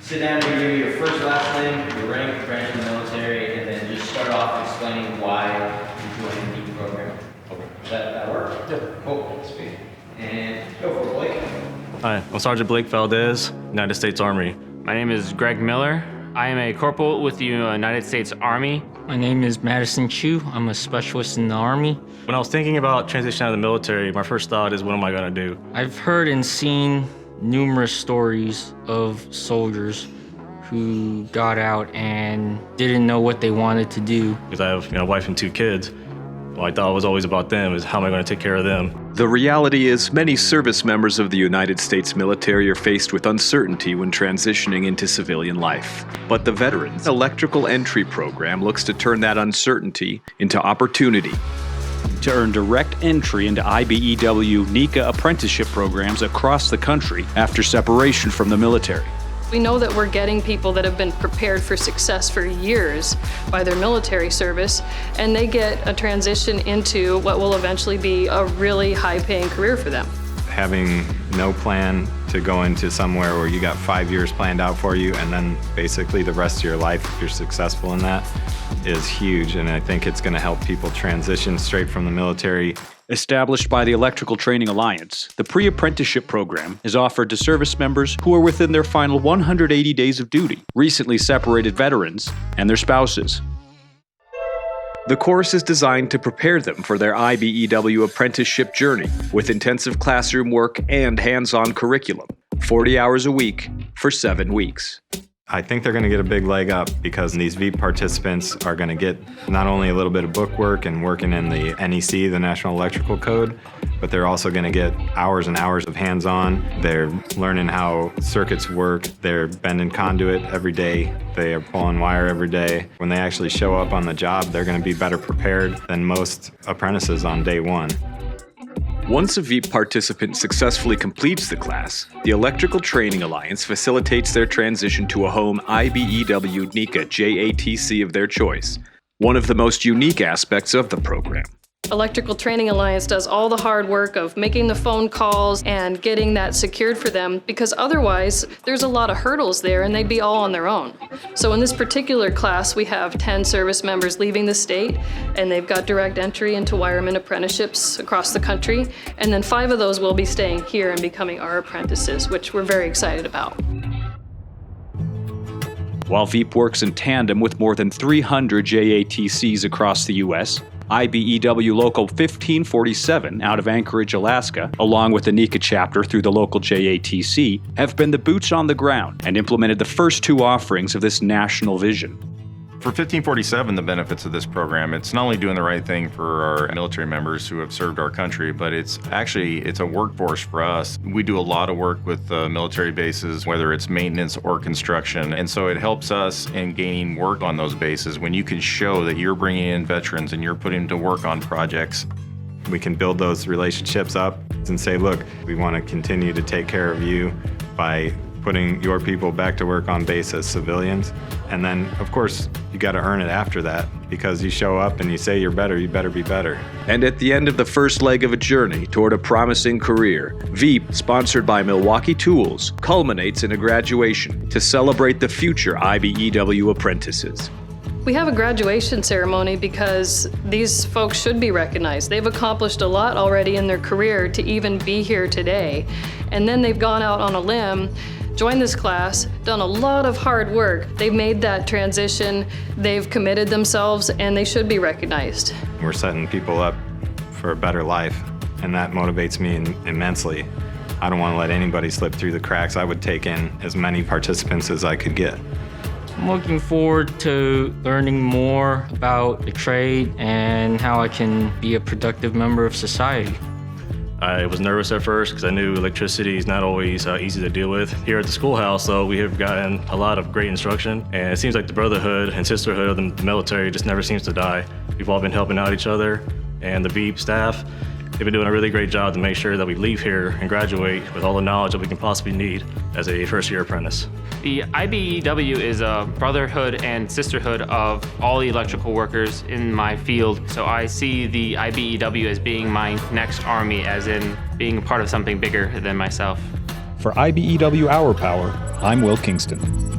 Sit down and give me your first, last name, your rank, branch in the military, and then just start off explaining why you joined the VEEP program. Okay. Does that work? Yeah. Cool. Sweet. And go for it, Blake. Hi, I'm Sergeant Blake Valdez, United States Army. My name is Greg Miller. I am a corporal with the United States Army. My name is Madison Chu. I'm a specialist in the Army. When I was thinking about transitioning out of the military, my first thought is, what am I going to do? I've heard and seen numerous stories of soldiers who got out and didn't know what they wanted to do. Because I have a wife and 2 kids. What I thought was always about them is, how am I going to take care of them? The reality is, many service members of the United States military are faced with uncertainty when transitioning into civilian life. But the Veterans Electrical Entry Program looks to turn that uncertainty into opportunity. To earn direct entry into IBEW NECA apprenticeship programs across the country after separation from the military. We know that we're getting people that have been prepared for success for years by their military service, and they get a transition into what will eventually be a really high-paying career for them. Having no plan to go into somewhere where you got 5 years planned out for you, and then basically the rest of your life, if you're successful in that, is huge. And I think it's going to help people transition straight from the military. Established by the Electrical Training Alliance, the pre-apprenticeship program is offered to service members who are within their final 180 days of duty, recently separated veterans, and their spouses. The course is designed to prepare them for their IBEW apprenticeship journey with intensive classroom work and hands-on curriculum, 40 hours a week for 7 weeks. I think they're going to get a big leg up because these VEEP participants are going to get not only a little bit of book work and working in the NEC, the National Electrical Code, but they're also going to get hours and hours of hands-on. They're learning how circuits work. They're bending conduit every day. They are pulling wire every day. When they actually show up on the job, they're going to be better prepared than most apprentices on day one. Once a VEEP participant successfully completes the class, the Electrical Training Alliance facilitates their transition to a home IBEW NECA JATC of their choice, one of the most unique aspects of the program. Electrical Training Alliance does all the hard work of making the phone calls and getting that secured for them, because otherwise there's a lot of hurdles there and they'd be all on their own. So in this particular class, we have 10 service members leaving the state, and they've got direct entry into wireman apprenticeships across the country, and then 5 of those will be staying here and becoming our apprentices, which we're very excited about. While VEEP works in tandem with more than 300 JATCs across the U.S., IBEW Local 1547 out of Anchorage, Alaska, along with the NECA chapter through the local JATC, have been the boots on the ground and implemented the first 2 offerings of this national vision. For 1547, the benefits of this program, it's not only doing the right thing for our military members who have served our country, but it's a workforce for us. We do a lot of work with military bases, whether it's maintenance or construction, and so it helps us in gaining work on those bases when you can show that you're bringing in veterans and you're putting them to work on projects. We can build those relationships up and say, look, we want to continue to take care of you by putting your people back to work on base as civilians. And then, of course, you got to earn it after that, because you show up and you say you're better, you better be better. And at the end of the first leg of a journey toward a promising career, VEEP, sponsored by Milwaukee Tools, culminates in a graduation to celebrate the future IBEW apprentices. We have a graduation ceremony because these folks should be recognized. They've accomplished a lot already in their career to even be here today. And then they've gone out on a limb, joined this class, done a lot of hard work. They've made that transition, they've committed themselves, and they should be recognized. We're setting people up for a better life, and that motivates me immensely. I don't want to let anybody slip through the cracks. I would take in as many participants as I could get. I'm looking forward to learning more about the trade and how I can be a productive member of society. I was nervous at first because I knew electricity is not always easy to deal with. Here at the schoolhouse, though, we have gotten a lot of great instruction, and it seems like the brotherhood and sisterhood of the military just never seems to die. We've all been helping out each other, and the VEEP staff, they've been doing a really great job to make sure that we leave here and graduate with all the knowledge that we can possibly need as a first-year apprentice. The IBEW is a brotherhood and sisterhood of all the electrical workers in my field. So I see the IBEW as being my next army, as in being a part of something bigger than myself. For IBEW Hour Power, I'm Will Kingston.